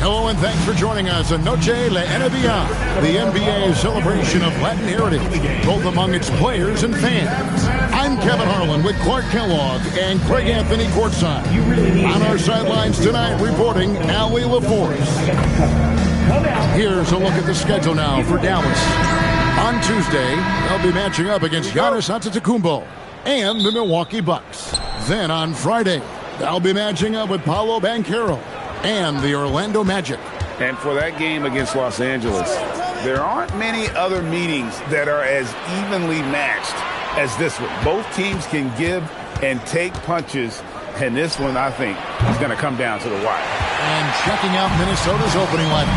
Hello and thanks for joining us on Noche La NBA, the NBA celebration of Latin heritage, both among its players and fans. I'm Kevin Harlan with Clark Kellogg and Craig Anthony courtside. On our sidelines tonight, reporting Allie LaForce. Here's a look at the schedule now for Dallas. On Tuesday, they'll be matching up against Giannis Antetokounmpo and the Milwaukee Bucks. Then on Friday, they'll be matching up with Paolo Banchero and the Orlando Magic. And for that game against Los Angeles, there aren't many other meetings that are as evenly matched as this one. Both teams can give and take punches, and this one, I think, is going to come down to the wire. And checking out Minnesota's opening lineup.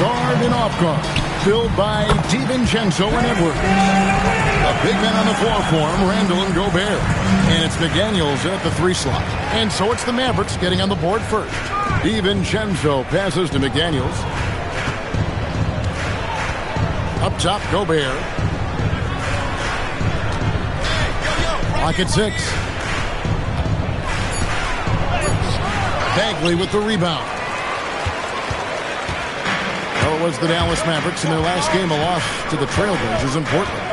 Guard and off guard, filled by DiVincenzo and Edwards. The big men on the floor for him, Randall and Gobert. And it's McDaniels in at the 3 slot. And so it's the Mavericks getting on the board first. DiVincenzo passes to McDaniels. Up top, Gobert. Clock at 6. Bagley with the rebound. Well, it was the Dallas Mavericks in their last game. A loss to the Trailblazers in Portland.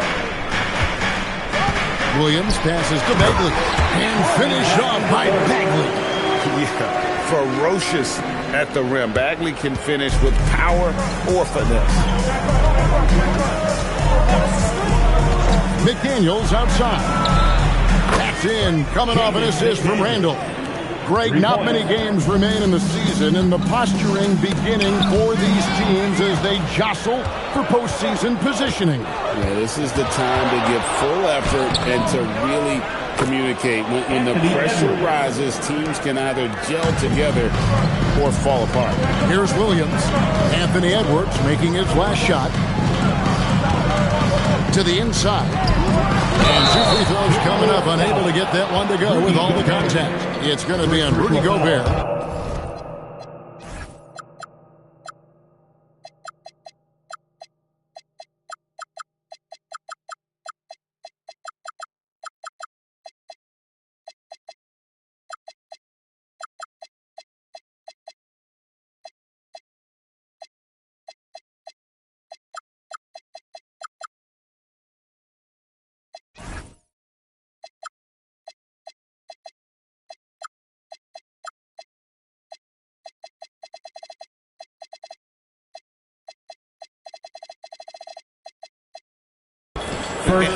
Williams passes to Bagley. And finished off by Bagley. Yeah, ferocious at the rim. Bagley can finish with power or finesse. McDaniels outside. That's in, coming off an assist from Randall. Greg, not many games remain in the season, and the posturing beginning for these teams as they jostle for postseason positioning. Yeah, this is the time to give full effort and to really communicate. When the pressure rises, teams can either gel together or fall apart. Here's Williams. Anthony Edwards making his last shot. To the inside. And 2 free throws coming up, unable to get that one to go with all the contact. It's going to be on Rudy Gobert.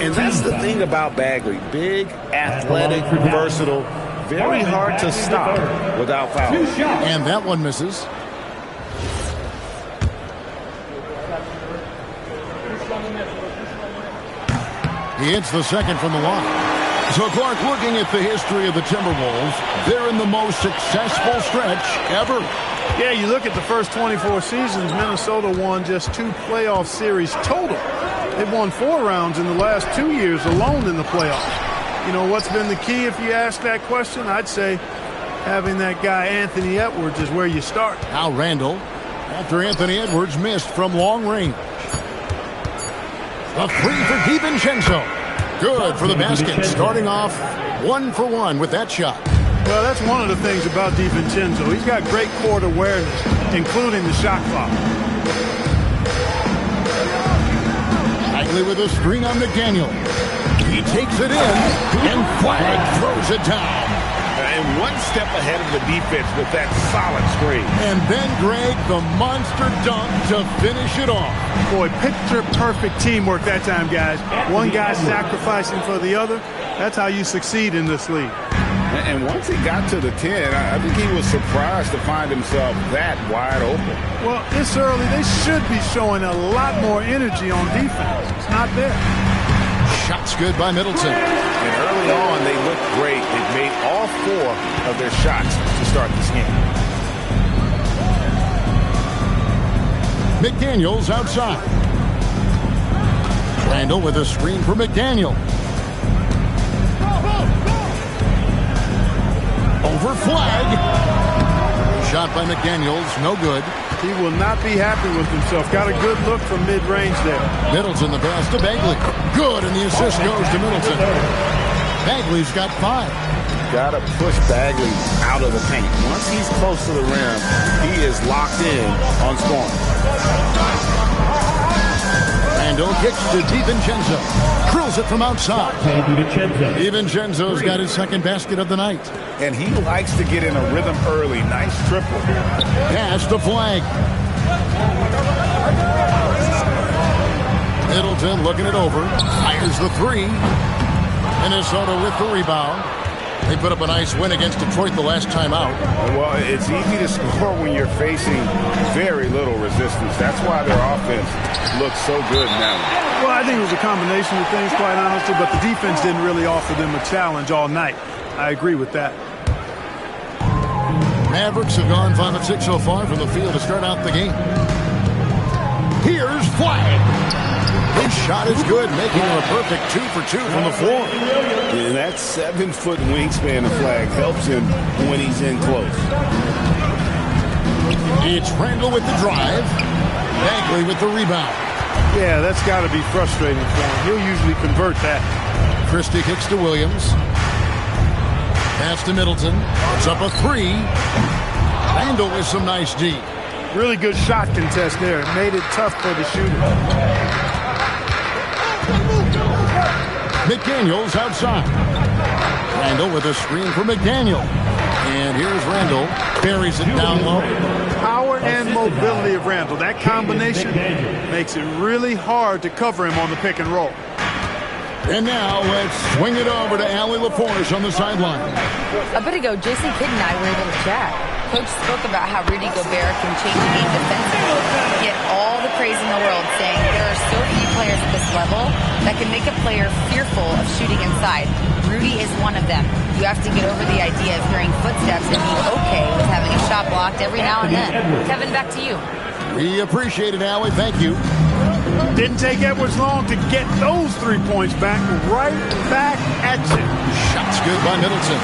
And that's the thing about Bagley. Big, athletic, versatile, very hard to stop without fouling. And that one misses. He hits the second from the line. So, Clark, looking at the history of the Timberwolves, they're in the most successful stretch ever. Yeah, you look at the first 24 seasons, Minnesota won just 2 playoff series total. They've won 4 rounds in the last 2 years alone in the playoffs. You know, what's been the key if you ask that question? I'd say having that guy Anthony Edwards is where you start. Now Randall, after Anthony Edwards missed from long range. A 3 for DiVincenzo. Good for the basket, starting off 1 for 1 with that shot. Well, that's one of the things about DiVincenzo. He's got great court awareness, including the shot clock. Bagley with a screen on McDaniel. He takes it in, and Flag throws it down. And one step ahead of the defense with that solid screen. And then, Greg, the monster dunk to finish it off. Boy, picture-perfect teamwork that time, guys. One guy sacrificing for the other. That's how you succeed in this league. And once he got to the 10, I think he was surprised to find himself that wide open. Well, this early, they should be showing a lot more energy on defense. It's not there. Shots good by Middleton. And early on, they looked great. They've made all 4 of their shots to start this game. McDaniels outside. Randall with a screen for McDaniel. Over flag. Shot by McDaniels, no good. He will not be happy with himself. Got a good look from mid-range there. Middleton the pass to Bagley. Good, and the assist goes to Middleton. Bagley's got 5. Got to push Bagley out of the paint. Once he's close to the rim, he is locked in on scoring. Randall kicks to DiVincenzo. Drills it from outside. DiVincenzo's got his second basket of the night. And he likes to get in a rhythm early. Nice triple. Pass to flag. Middleton looking it over. Fires the 3. Minnesota with the rebound. They put up a nice win against Detroit the last time out. Well, it's easy to score when you're facing very little resistance. That's why their offense looks so good now. Well, I think it was a combination of things, quite honestly, but the defense didn't really offer them a challenge all night. I agree with that. Mavericks have gone 5 of 6 so far from the field to start out the game. Here's flag. His shot is good, making him a perfect 2 for 2 from the floor. And that 7-foot wingspan of flag helps him when he's in close. It's Randall with the drive. Bagley with the rebound. Yeah, that's got to be frustrating for him. He'll usually convert that. Christie kicks to Williams. Pass to Middleton. It's up a 3. Randall with some nice D. Really good shot contest there. It made it tough for the shooter. McDaniels outside. Randall with a screen for McDaniel. And here's Randall. Buries it down low. Power and mobility of Randall. That combination makes it really hard to cover him on the pick and roll. And now let's swing it over to Allie LaForce on the sideline. A bit ago, Jason Kidd and I were able to chat. Coach spoke about how Rudy Gobert can change the game defensively. He had all the praise in the world, saying there are so few players at this level that can make a player fearful of shooting inside. Rudy is one of them. You have to get over the idea of hearing footsteps and be okay with having a shot blocked every now and then. Kevin, back to you. We appreciate it, Allie. Thank you. Didn't take Edwards long to get those 3 points back. Right back at you. Shots good by Middleton.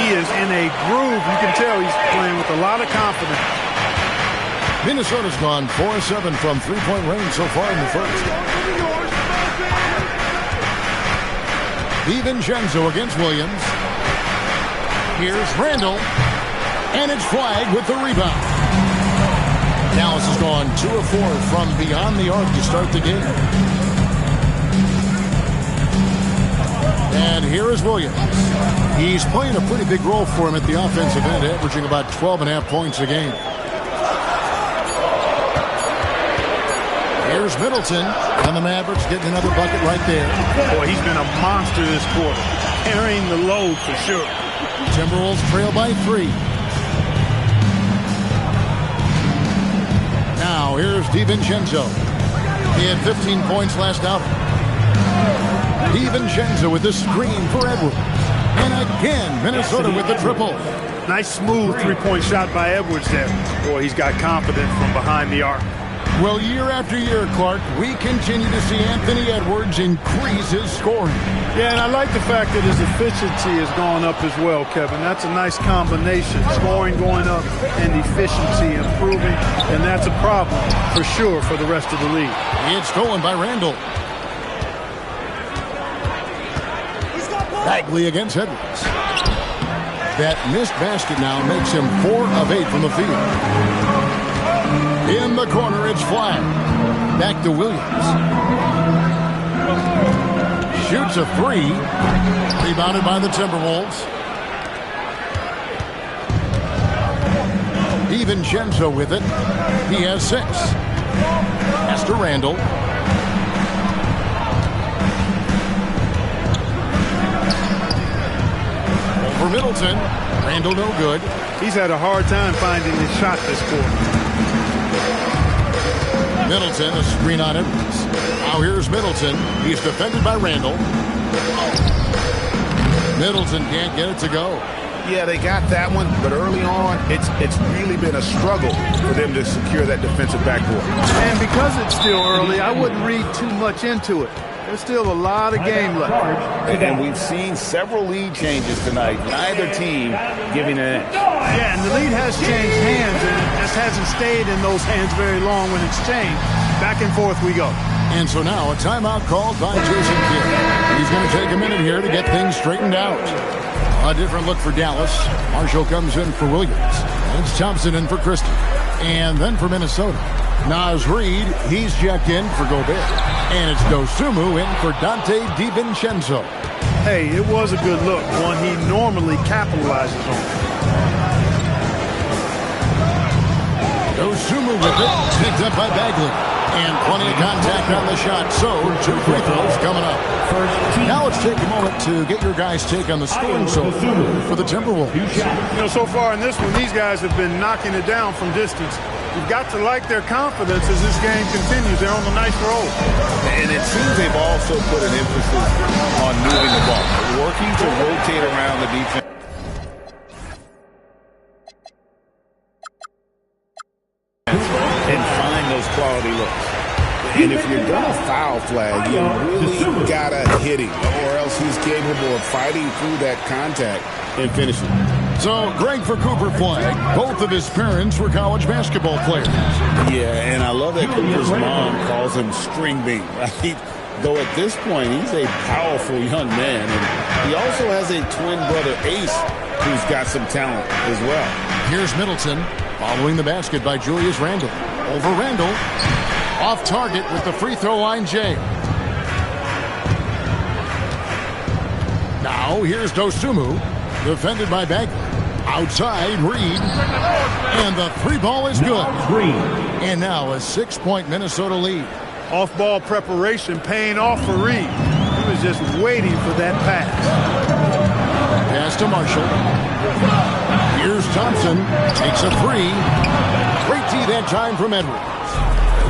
He is in a groove. You can tell he's playing with a lot of confidence. Minnesota's gone 4-7 from three-point range so far in the first. DiVincenzo against Williams. Here's Randall. And it's Flag with the rebound. Dallas has gone 2 of 4 from beyond the arc to start the game. And here is Williams. He's playing a pretty big role for him at the offensive end, averaging about 12.5 points a game. Here's Middleton, and the Mavericks getting another bucket right there. Boy, he's been a monster this quarter, carrying the load for sure. Timberwolves trail by 3. Now here's DiVincenzo. He had 15 points last outing. DiVincenzo with the screen for Edwards. And again, Minnesota with the triple. Nice smooth three-point shot by Edwards there. Boy, he's got confidence from behind the arc. Well, year after year, Clark, we continue to see Anthony Edwards increase his scoring. Yeah, and I like the fact that his efficiency has gone up as well, Kevin. That's a nice combination. Scoring going up and efficiency improving, and that's a problem for sure for the rest of the league. It's stolen by Randall. Bagley against Edwards. That missed basket now makes him 4 of 8 from the field. In the corner, it's Flag. Back to Williams. Shoots a 3. Rebounded by the Timberwolves. DiVincenzo with it. He has 6. Pass to Randall. for Middleton. Randall no good. He's had a hard time finding his shot this quarter. Middleton, a screen on Edwards. Now here's Middleton. He's defended by Randall. Middleton can't get it to go. Yeah, they got that one, but early on, it's really been a struggle for them to secure that defensive backboard. And because it's still early, I wouldn't read too much into it. There's still a lot of game left. And we've seen several lead changes tonight. Neither team giving an edge. Yeah, and the lead has changed hands, and it just hasn't stayed in those hands very long when it's changed. Back and forth we go. And so now a timeout called by Jason Kidd. He's going to take a minute here to get things straightened out. A different look for Dallas. Marshall comes in for Williams. It's Thompson in for Christie. And then for Minnesota, Naz Reid, he's checked in for Gobert. And it's Dosunmu in for Dante DiVincenzo. Hey, it was a good look, one he normally capitalizes on. Dosunmu with it, picked up by Bagley. And plenty of contact on the shot. So, 2 free throws coming up. Now let's take a moment to get your guys' take on the scoring so for the Timberwolves. You know, so far in this one, these guys have been knocking it down from distance. You've got to like their confidence as this game continues. They're on a nice roll. And it seems they've also put an emphasis on moving the ball, working to rotate around the defense. And find those quality looks. And if you're going to foul flag, you really got to hit him, or else he's capable of fighting through that contact and finishing. So, Greg for Cooper Flag. Both of his parents were college basketball players. Yeah, and I love that Cooper's mom calls him String Bean. Right? Though at this point, he's a powerful young man. And he also has a twin brother, Ace, who's got some talent as well. Here's Middleton, following the basket by Julius Randle. Over Randle. Off target with the free throw line, Jay. Now, here's Dosunmu, defended by Bagley. Outside, Reid. And the three ball is good. And now a 6-point Minnesota lead. Off-ball preparation paying off for Reid. He was just waiting for that pass. Pass to Marshall. Here's Thompson. Takes a three. Great D that time from Edwards.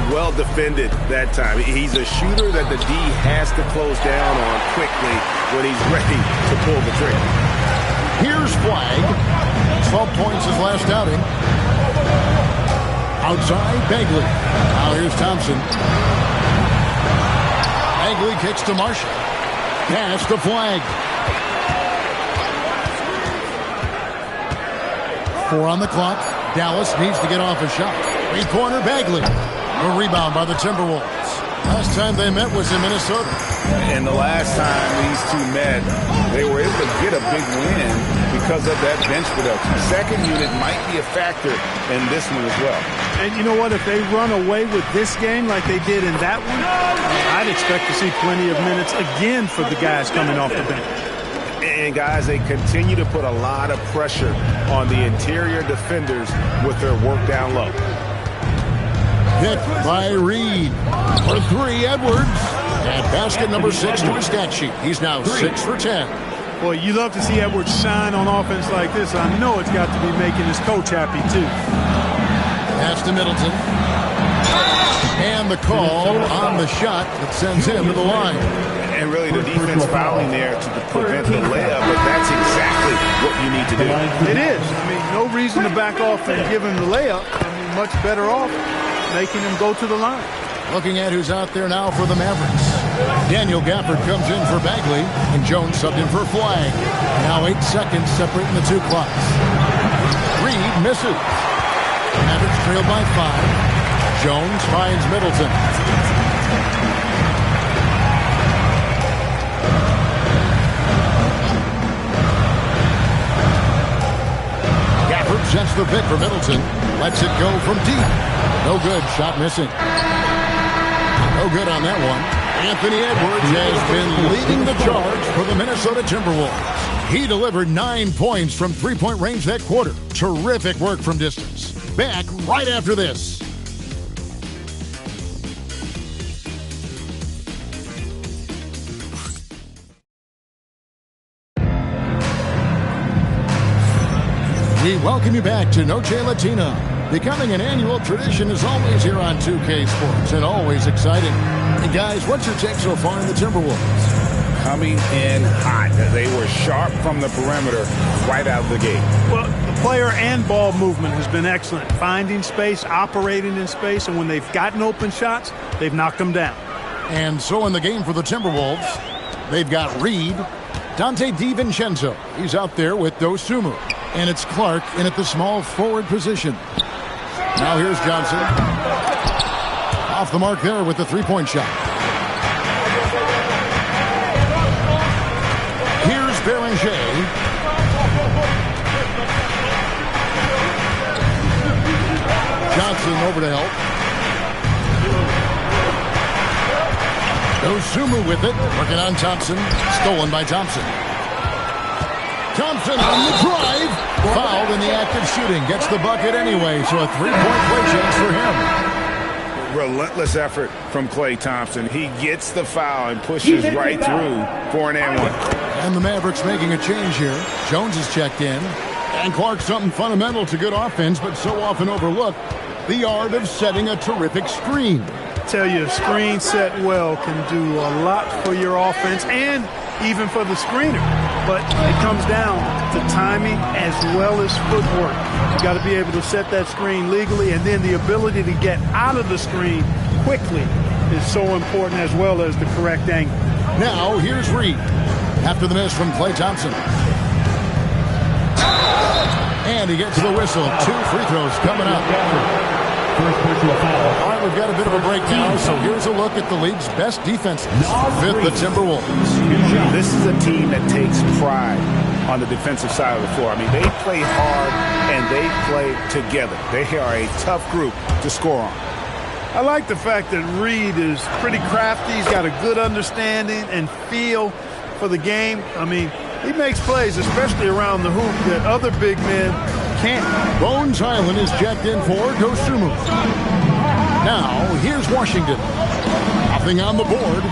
Well defended that time. He's a shooter that the D has to close down on quickly when he's ready to pull the trigger. Here's Flag. 12 points his last outing. Outside, Bagley. Now here's Thompson. Bagley kicks to Marshall. Pass to Flag. 4 on the clock. Dallas needs to get off a shot. Three-corner Bagley. A rebound by the Timberwolves. Last time they met was in Minnesota. And the last time these two met, they were able to get a big win because of that bench production. Second unit might be a factor in this one as well. And you know what? If they run away with this game like they did in that one, I'd expect to see plenty of minutes again for the guys coming off the bench. And guys, they continue to put a lot of pressure on the interior defenders with their work down low. Hit by Reid. For 3, Edwards. And basket number 6 to his stat sheet. He's now 6 for 10. Boy, you love to see Edwards shine on offense like this. I know it's got to be making his coach happy, too. Pass to Middleton. And the call on the shot that sends him to the line. And really the defense fouling there to prevent the layup, but that's exactly what you need to do. It is. I mean, no reason to back off and give him the layup. I mean, much better off making him go to the line. Looking at who's out there now for the Mavericks. Daniel Gafford comes in for Bagley, and Jones subbed in for Flag. Now 8 seconds separating the 2 clocks. Reid misses. Mavericks trailed by 5. Jones finds Middleton. Gafford sets the pick for Middleton. Lets it go from deep. No good. Shot missing. No good on that one. Anthony Edwards has been leading the charge for the Minnesota Timberwolves. He delivered 9 points from three-point range that quarter. Terrific work from distance. Back right after this. We welcome you back to Noche Latina. Becoming an annual tradition is always here on 2K Sports and always exciting. And guys, what's your take so far in the Timberwolves? Coming in hot. They were sharp from the perimeter right out of the gate. Well, the player and ball movement has been excellent. Finding space, operating in space, and when they've gotten open shots, they've knocked them down. And so in the game for the Timberwolves, they've got Reed, Dante DiVincenzo. He's out there with Dosunmu. And it's Clark in at the small forward position. Now here's Johnson. Off the mark there with the three-point shot. Here's Beringer. Johnson over to help. Dosunmu with it. Working on Thompson. Stolen by Thompson. Thompson on the drive. Fouled in the act of shooting. Gets the bucket anyway, so a three-point play chance for him. Relentless effort from Klay Thompson. He gets the foul and pushes right through for an and one. And the Mavericks making a change here. Jones is checked in. And Clark, something fundamental to good offense, but so often overlooked. The art of setting a terrific screen. Tell you, a screen set well can do a lot for your offense and even for the screener. But it comes down to timing as well as footwork. You got to be able to set that screen legally, and then the ability to get out of the screen quickly is so important, as well as the correct angle. Now here's Reed after the miss from Klay Thompson. And he gets the whistle. 2 free throws coming up. All right, we've got a bit of a break now, so here's a look at the league's best defenses with the Timberwolves. This is a team that takes pride on the defensive side of the floor. I mean, they play hard and they play together. They are a tough group to score on. I like the fact that Reed is pretty crafty. He's got a good understanding and feel for the game. I mean, he makes plays, especially around the hoop, that other big men can't. Bones Highland is checked in for Dosunmu. Now, here's Washington. Nothing on the board.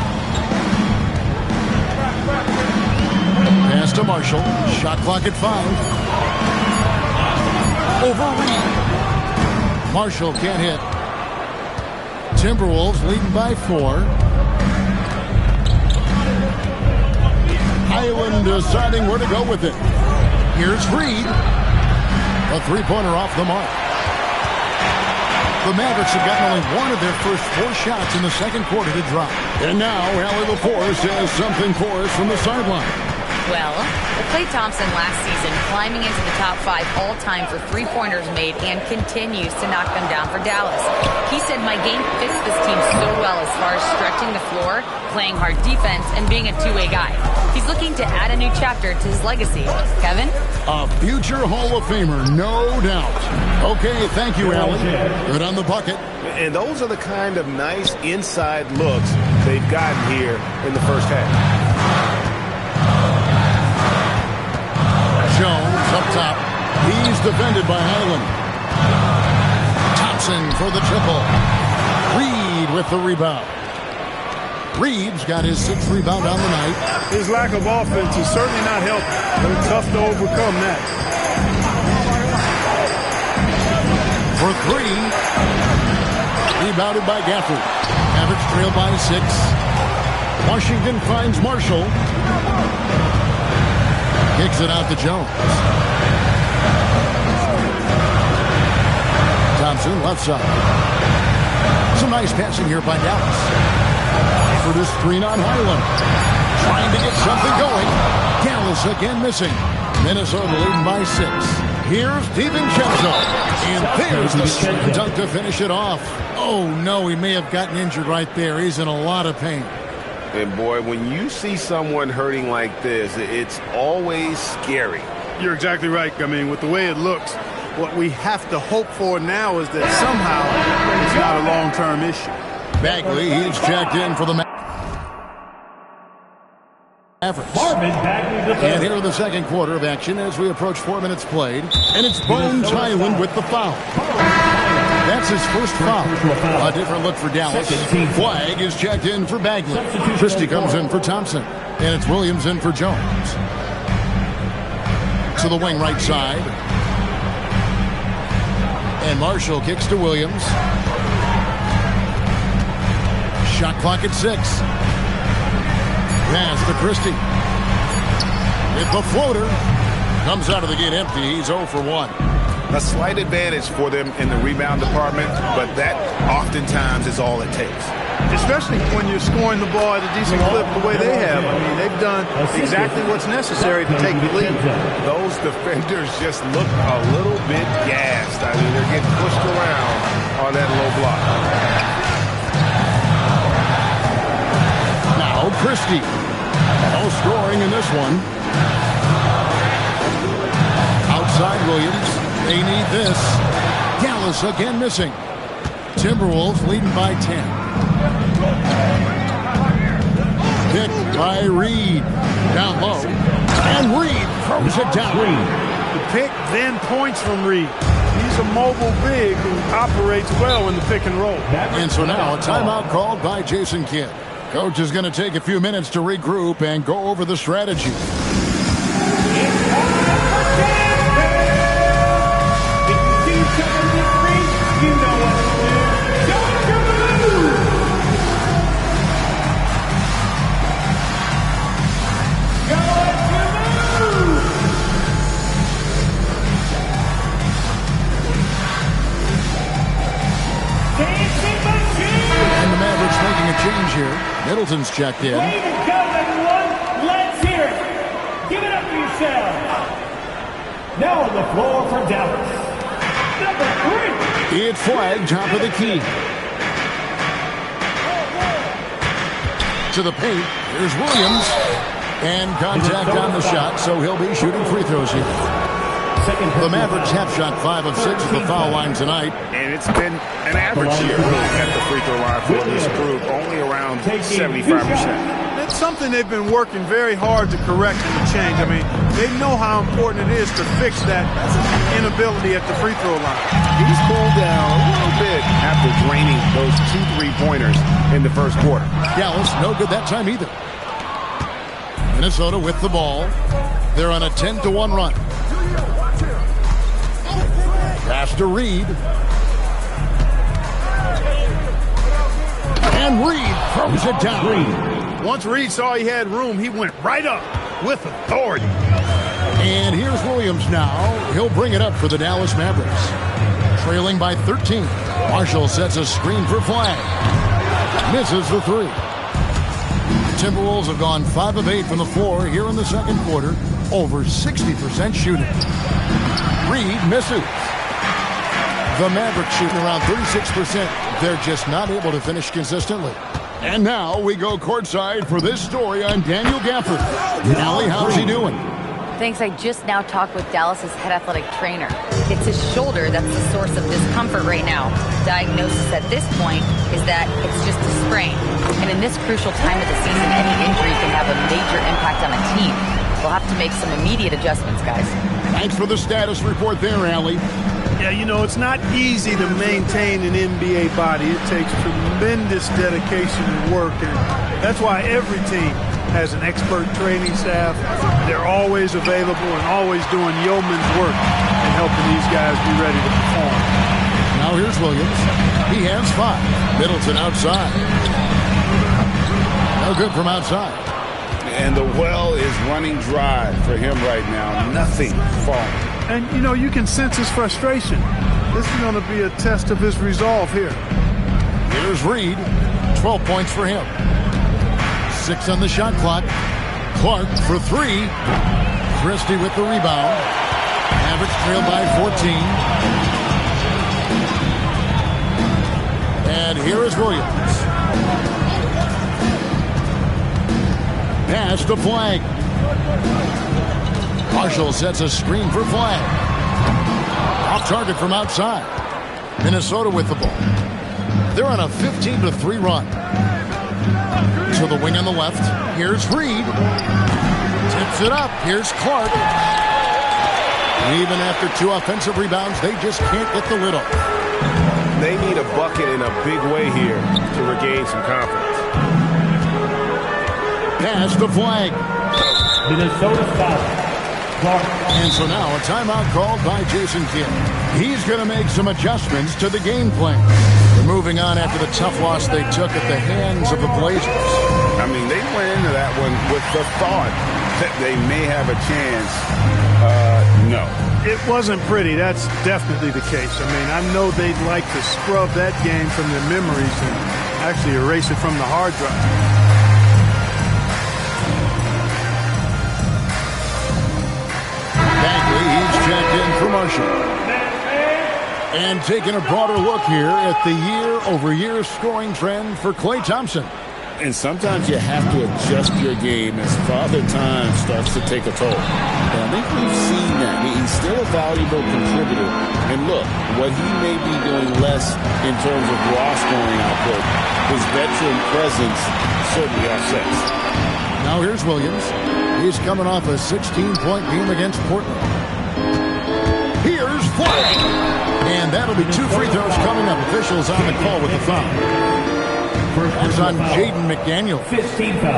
Pass to Marshall. Shot clock at 5. Over Reed. Marshall can't hit. Timberwolves leading by 4. Highland deciding where to go with it. Here's Reed. A three-pointer off the mark. The Mavericks have gotten only one of their first 4 shots in the second quarter to drop. And now, Allie LaForce has something for us from the sideline. Well, with Klay Thompson last season climbing into the top 5 all-time for three-pointers made and continues to knock them down for Dallas. He said, my game fits this team so well as far as stretching the floor, playing hard defense, and being a two-way guy. He's looking to add a new chapter to his legacy. Kevin? A future Hall of Famer, no doubt. Okay, thank you, Allie. Good on the bucket. And those are the kind of nice inside looks they've gotten here in the first half. Jones up top. He's defended by Highland. Thompson for the triple. Reed with the rebound. Reed's got his 6th rebound on the night. His lack of offense is certainly not helping. They're tough to overcome that. For 3. Rebounded by Gafford. Mavericks trail by 6. Washington finds Marshall. Kicks it out to Jones. Thompson left side. Some nice passing here by Dallas. For the screen on Highland. Trying to get something going. Dallas again missing. Minnesota leading by 6. Here's DiVincenzo. And there's the slam dunk to finish it off. Oh no, he may have gotten injured right there. He's in a lot of pain. And boy, when you see someone hurting like this, it's always scary. You're exactly right. I mean, with the way it looks, what we have to hope for now is that somehow it's not a long-term issue. Bagley, he's checked in for the Mavericks. And here in the second quarter of action as we approach 4 minutes played. And it's Bones Highland with the foul. That's his first foul. A different look for Dallas. Flag is checked in for Bagley. Christie comes in for Thompson. And it's Williams in for Jones. To the wing right side. And Marshall kicks to Williams. Shot clock at 6. Pass to Christie. With the floater. Comes out of the gate empty. He's 0 for 1. A slight advantage for them in the rebound department, but that oftentimes is all it takes. Especially when you're scoring the ball at a decent clip the way they have. I mean, they've done exactly what's necessary to take the lead. Those defenders just look a little bit gassed. I mean, they're getting pushed around on that low block. Now Christie. No scoring in this one. Outside Williams. They need this. Dallas again missing. Timberwolves leading by 10. Picked by Reed. Down low. And Reed throws it down. The pick then points from Reed. He's a mobile big who operates well in the pick and roll. And so now a timeout called by Jason Kidd. Coach is going to take a few minutes to regroup and go over the strategy. You know what to do. Don't you move! And the Mavericks making a change here. Middleton's checked in. Way to go, everyone! Let's hear it! Give it up for yourselves! Now on the floor for Dallas. Number 3. It's flag, top of the key. To the paint. Here's Williams. And contact on the shot, so he'll be shooting free throws here. The Mavericks have shot 5 of 6 at the foul line tonight. And it's been an average year at the free throw line for this group, only around 75%. It's something they've been working very hard to correct and to change. I mean, they know how important it is to fix that inability at the free throw line. He's cooled down a little bit after draining those 2 3-pointers in the first quarter. Dallas, no good that time either. Minnesota with the ball. They're on a 10-1 run. Pass to Reed. And Reed throws it down. Once Reed saw he had room, he went right up with authority. And here's Williams now. He'll bring it up for the Dallas Mavericks. Trailing by 13. Marshall sets a screen for flag. Misses the 3. Timberwolves have gone 5 of 8 from the floor here in the second quarter. Over 60% shooting. Reed misses. The Mavericks shooting around 36%. They're just not able to finish consistently. And now we go courtside for this story on Daniel Gafford. Allie, how's he doing? Thanks. I just now talked with Dallas's head athletic trainer. It's his shoulder that's the source of discomfort right now. Diagnosis at this point is that it's just a sprain. And in this crucial time of the season, any injury can have a major impact on a team. We'll have to make some immediate adjustments, guys. Thanks for the status report there, Allie. Yeah, you know, it's not easy to maintain an NBA body. It takes tremendous dedication and work, and that's why every team has an expert training staff. They're always available and always doing yeoman's work and helping these guys be ready to perform. Now here's Williams. He has 5. Middleton outside. No good from outside. And the well is running dry for him right now. Nothing falling. And, you know, you can sense his frustration. This is going to be a test of his resolve here. Here's Reed. 12 points for him. 6 on the shot clock. Clark for 3. Christie with the rebound. Mavericks trail by 14. And here is Williams. Pass to flag. Marshall sets a screen for flag. Off target from outside. Minnesota with the ball. They're on a 15-3 run. To the wing on the left. Here's Reed. Tips it up. Here's Clark. Even after 2 offensive rebounds, they just can't get the lid off. They need a bucket in a big way here to regain some confidence. Pass the flag. Minnesota foul. And so now a timeout called by Jason Kidd. He's going to make some adjustments to the game plan. They're moving on after the tough loss they took at the hands of the Blazers. I mean, they went into that one with the thought that they may have a chance. No. It wasn't pretty. That's definitely the case. I mean, I know they'd like to scrub that game from their memories and actually erase it from the hard drive. Bagley, he's checked in for Marshall. And taking a broader look here at the year-over-year scoring trend for Klay Thompson. And sometimes you have to adjust your game as Father Time starts to take a toll. And I think we've seen that. He's still a valuable contributor. And look, what he may be doing less in terms of raw scoring output, his veteran presence certainly offsets. Now here's Williams. He's coming off a 16-point game against Portland. Here's Flash. And that'll be 2 free throws coming up. Officials on the call with the foul. That's on Jaden McDaniel.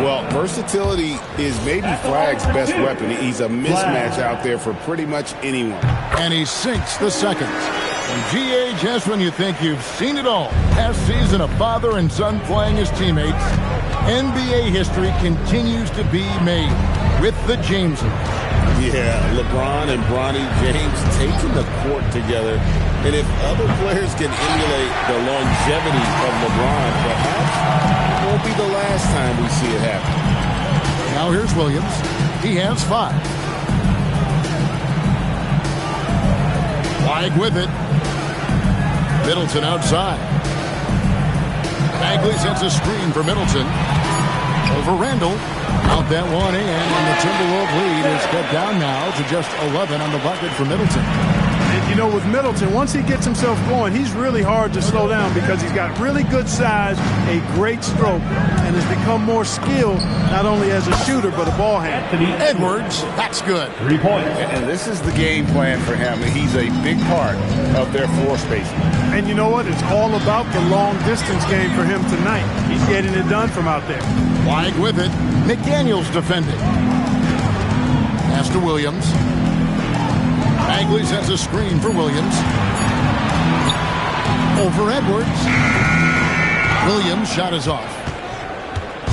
Well, versatility is maybe Flagg's best weapon. He's a mismatch out there for pretty much anyone. And he sinks the seconds. And G.A., just when you think you've seen it all, past season of father and son playing as teammates, NBA history continues to be made with the Jameses. Yeah, LeBron and Bronny James taking the court together. And if other players can emulate the longevity of LeBron, perhaps it won't be the last time we see it happen. Now here's Williams. He has 5. Flag with it. Middleton outside. Bagley sends a screen for Middleton. Over Randall. Out that one in, and the Timberwolves lead is cut down now to just 11 on the bucket for Middleton. And, you know, with Middleton, once he gets himself going, he's really hard to slow down because he's got really good size, a great stroke, and has become more skilled not only as a shooter but a ball handler. Edwards, that's good. 3 points. And this is the game plan for him. He's a big part of their floor spacing. And you know what? It's all about the long-distance game for him tonight. He's getting it done from out there. Flag with it. McDaniels defending. Pass to Williams. Bagley sets a screen for Williams. Over Edwards. Williams' shot is off.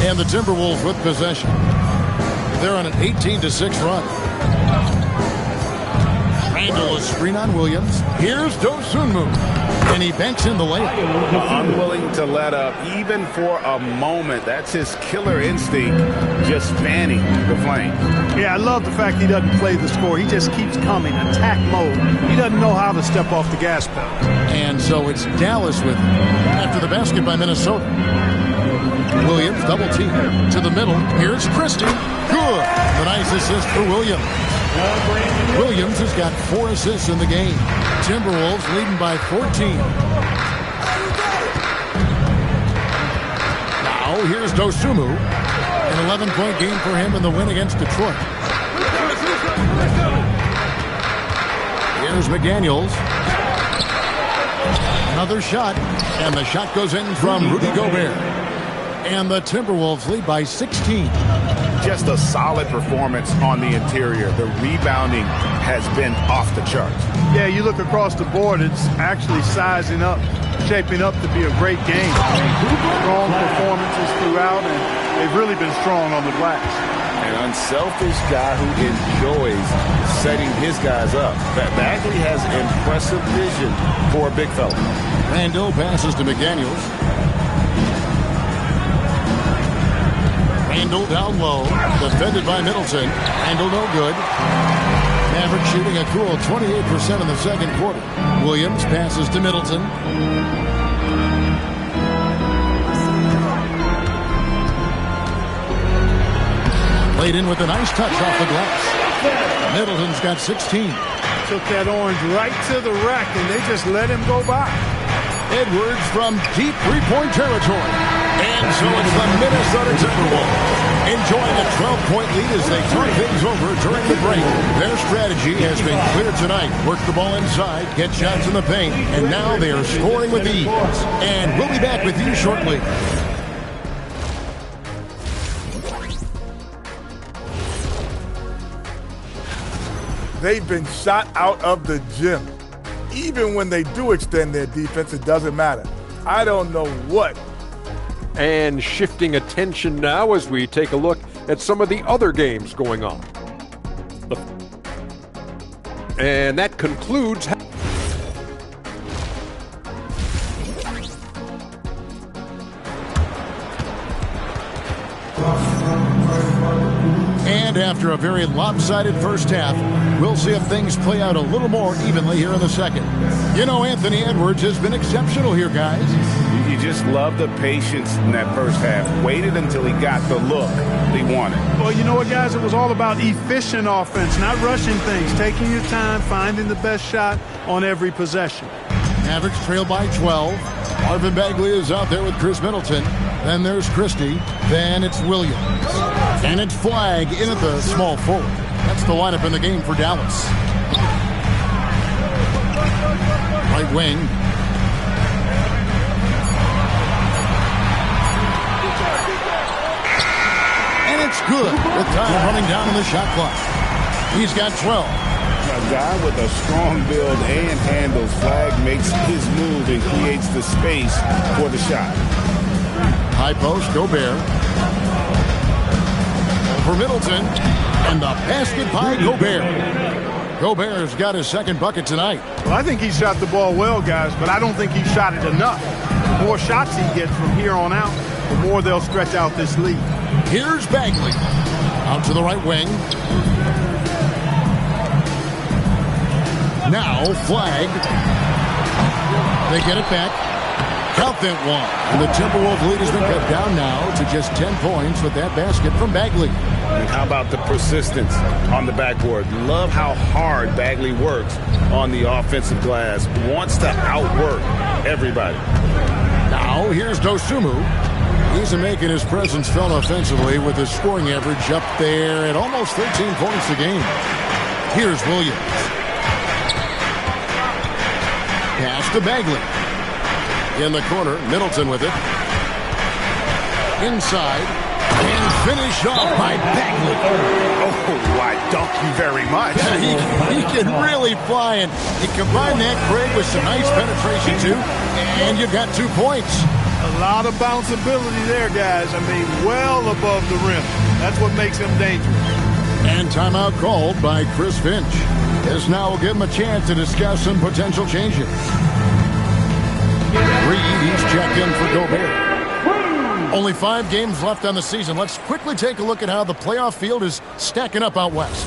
And the Timberwolves with possession. They're on an 18-6 run. Randall, a screen on Williams. Here's Dosunmu. And he banks in the layup. Unwilling to let up, even for a moment. That's his killer instinct, just fanning the flame. Yeah, I love the fact he doesn't play the score. He just keeps coming, attack mode. He doesn't know how to step off the gas pedal. And so it's Dallas with him after the basket by Minnesota. Williams double team to the middle. Here's Christie. Good. The nice assist for Williams. Williams has got 4 assists in the game. Timberwolves leading by 14. Now here's Dosunmu. An 11-point game for him in the win against Detroit. Here's McDaniels. Another shot. And the shot goes in from Rudy Gobert. And the Timberwolves lead by 16. Just a solid performance on the interior. The rebounding has been off the charts. Yeah, you look across the board, it's actually sizing up, shaping up to be a great game. Strong performances throughout, and they've really been strong on the glass. An unselfish guy who enjoys setting his guys up. Bagley has impressive vision for a big fella. Randall passes to McDaniels. Randall down low, defended by Middleton. Randall no good. Maverick shooting a cool 28% in the second quarter. Williams passes to Middleton. Played in with a nice touch off the glass. Middleton's got 16. Took that orange right to the rack, and they just let him go by. Edwards from deep three-point territory. And so it's the Minnesota Timberwolves enjoying a 12-point lead as they turn things over during the break. Their strategy has been clear tonight. Work the ball inside, get shots in the paint, and now they are scoring with ease. And we'll be back with you shortly. they've been shot out of the gym. Even when they do extend their defense, it doesn't matter. I don't know what. And shifting attention now as we take a look at some of the other games going on. And that concludes. And after a very lopsided first half, we'll see if things play out a little more evenly here in the second. You know, Anthony Edwards has been exceptional here, guys. You just love the patience in that first half. Waited until he got the look he wanted. Well, you know what, guys? It was all about efficient offense, not rushing things, taking your time, finding the best shot on every possession. Mavericks trail by 12. Marvin Bagley is out there with Chris Middleton. Then there's Christie. Then it's Williams. And it's Flagg in at the small forward. That's the lineup in the game for Dallas. Right wing. And it's good with time running down on the shot clock. He's got 12. A guy with a strong build and handles. Flagg makes his move and creates the space for the shot. High post, Gobert. For Middleton. And the basket by Gobert. Gobert's got his second bucket tonight. Well, I think he shot the ball well, guys, but I don't think he shot it enough. The more shots he gets from here on out, the more they'll stretch out this lead. Here's Bagley. Out to the right wing. Now Flagg. They get it back. Count that one. And the Timberwolves lead has been cut down now to just 10 points with that basket from Bagley. And how about the persistence on the backboard? Love how hard Bagley works on the offensive glass. Wants to outwork everybody. Now here's Dosunmu. He's making his presence felt offensively with his scoring average up there at almost 13 points a game. Here's Williams. Pass to Bagley. In the corner, Middleton with it. Inside. And finished off by Bagley. Oh, why, thank you very much. He can really fly, and you combine that, Craig, with some nice penetration, too, and you've got 2 points. A lot of bounceability there, guys. I mean, well above the rim. That's what makes him dangerous. And timeout called by Chris Finch. This now will give him a chance to discuss some potential changes. Reed, he's checked in for Gobert. Only 5 games left on the season. Let's quickly take a look at how the playoff field is stacking up out west.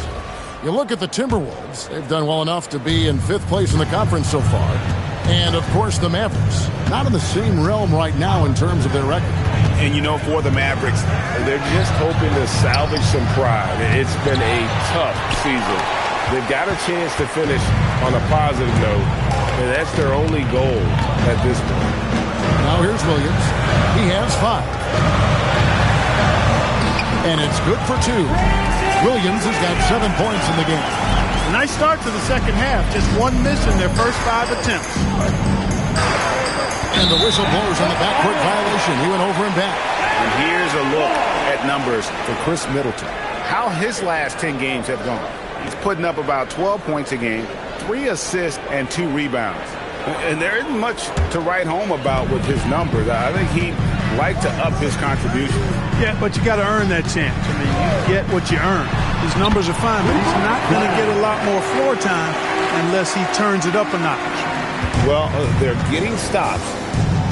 You look at the Timberwolves. They've done well enough to be in 5th place in the conference so far. And, of course, the Mavericks. Not in the same realm right now in terms of their record. And, you know, for the Mavericks, they're just hoping to salvage some pride. It's been a tough season. They've got a chance to finish on a positive note, and that's their only goal at this point. Now here's Williams. He has 5. And it's good for 2. Williams has got 7 points in the game. A nice start to the second half. Just 1 miss in their first 5 attempts. And the whistle blows on the backcourt violation. He went over and back. And here's a look at numbers for Chris Middleton. How his last 10 games have gone. He's putting up about 12 points a game, 3 assists, and 2 rebounds. And there isn't much to write home about with his numbers. I think he'd like to up his contribution. Yeah, but you got to earn that chance. I mean, you get what you earn. His numbers are fine, but he's not going to get a lot more floor time unless he turns it up a notch. Well, they're getting stops,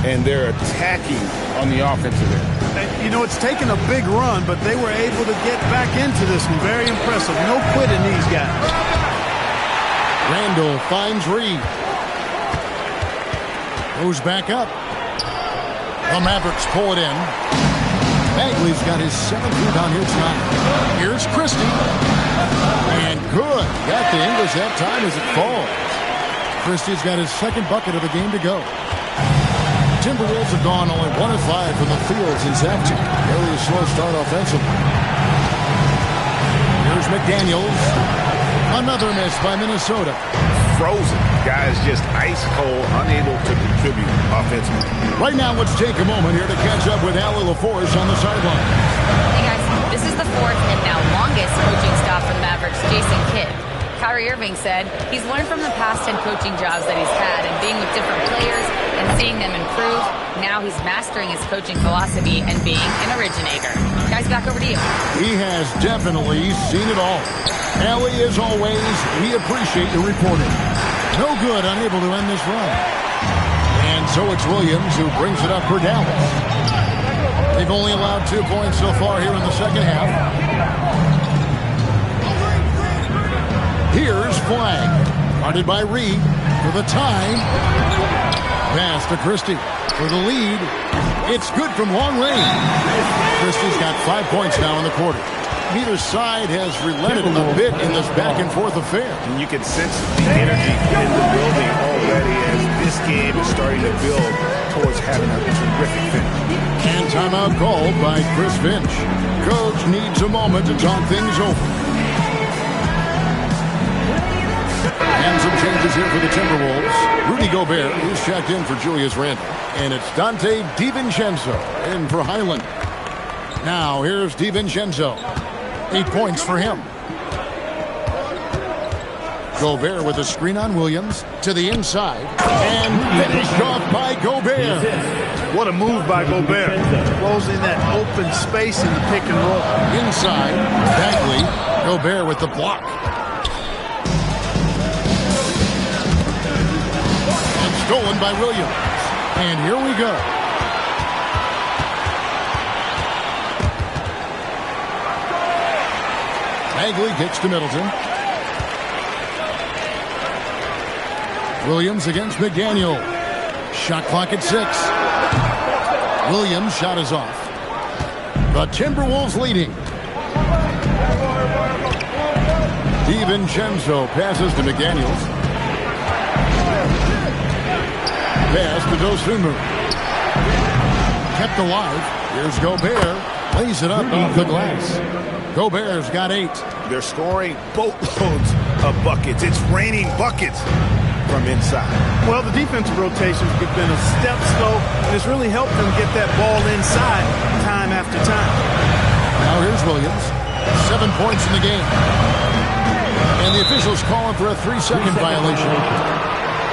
and they're attacking on the offensive end. You know, it's taken a big run, but they were able to get back into this one. Very impressive. No quitting these guys. Randall finds Reed. Goes back up. The Mavericks pull it in. Bagley's got his 7th rebound here tonight. Here's Christie. And good. Got the English that time as it falls. Christie's got his 2nd bucket of the game to go. Timberwolves have gone only 1 of 5 from the field since halftime. Really a slow start offensively. Here's McDaniels. Another miss by Minnesota. Frozen. Guys just ice cold, unable to contribute offensively. Right now, let's take a moment here to catch up with Allie LaForce on the sideline. Hey guys, this is the 4th and now longest coaching stop for the Mavericks, Jason Kidd. Kyrie Irving said he's learned from the past 10 coaching jobs that he's had and being with different players and seeing them improve. Now he's mastering his coaching philosophy and being an originator. Guys, back over to you. He has definitely seen it all. Ellie, as always, we appreciate your reporting. No good, unable to end this run. And so it's Williams who brings it up for Dallas. They've only allowed 2 points so far here in the second half. Here's Flag. Guarded by Reed for the tie. Pass to Christie for the lead. It's good from long range. Christie's got 5 points now in the quarter. Neither side has relented a bit in this back-and-forth affair. And you can sense the energy in the building already as this game is starting to build towards having a terrific finish. And timeout called by Chris Finch. Coach needs a moment to talk things over. And some changes here for the Timberwolves. Rudy Gobert, who's checked in for Julius Randle. And it's Dante DiVincenzo in for Highland. Now here's DiVincenzo. 8 points for him. Gobert with a screen on Williams to the inside. And finished off by Gobert. What a move by Gobert. Closing that open space in the pick and roll. Inside, Bagley. Gobert with the block. And stolen by Williams. And here we go. Bagley kicks to Middleton. Williams against McDaniel. Shot clock at 6. Williams' shot is off. The Timberwolves leading. DiVincenzo passes to McDaniels. Pass to Dosunmu. Kept alive. Here's Gobert. Lays it up off the glass. Gobert's got 8. They're scoring boatloads of buckets. It's raining buckets from inside. Well, the defensive rotations have been a step slow, and it's really helped them get that ball inside time after time. Now here's Williams. 7 points in the game. And the officials calling for a 3-second violation.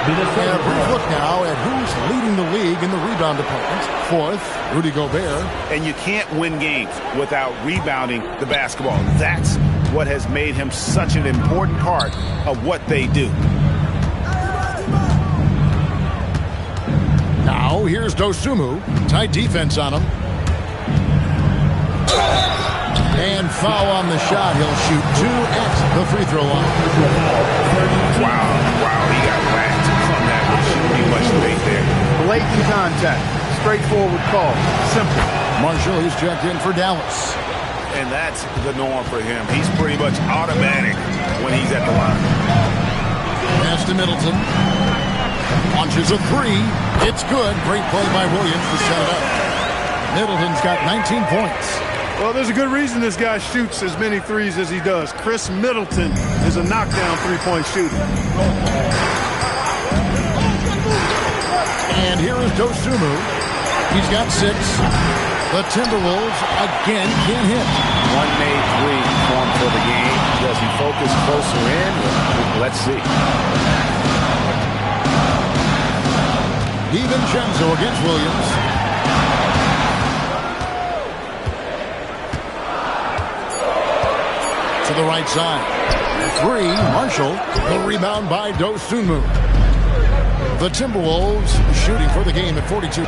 And a brief look now at who's leading the league in the rebound department. 4th, Rudy Gobert. And you can't win games without rebounding the basketball. That's what has made him such an important part of what they do. Now here's Dosunmu. Tight defense on him. And foul on the shot. He'll shoot 2 at the free throw line. Wow, he got whacked from that. There shouldn't be much debate there. Blatant contact. Straightforward call. Simple. Marshall, he's checked in for Dallas. And that's the norm for him. He's pretty much automatic when he's at the line. Pass to Middleton. Launches a 3. It's good. Great play by Williams to set it up. Middleton's got 19 points. Well, there's a good reason this guy shoots as many threes as he does. Chris Middleton is a knockdown three-point shooter. And here is Dosunmu. He's got 6. The Timberwolves again can't hit. One made 3 formed for the game. Does he focus closer in? Let's see. DiVincenzo against Williams. To the right side. 3, Marshall. The rebound by Dosunmu. The Timberwolves shooting for the game at 42%.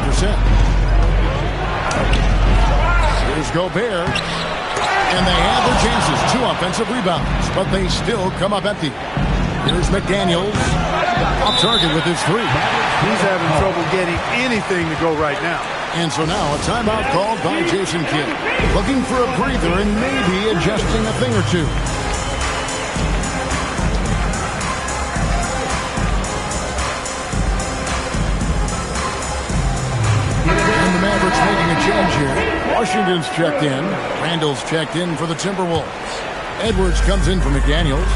Here's Gobert. And they have their chances. 2 offensive rebounds, but they still come up empty. Here's McDaniels. Off target with his 3. He's having trouble getting anything to go right now. And so now a timeout called by Jason Kidd. Looking for a breather and maybe adjusting a thing or two. And the Mavericks making a change here. Washington's checked in. Randall's checked in for the Timberwolves. Edwards comes in for McDaniels.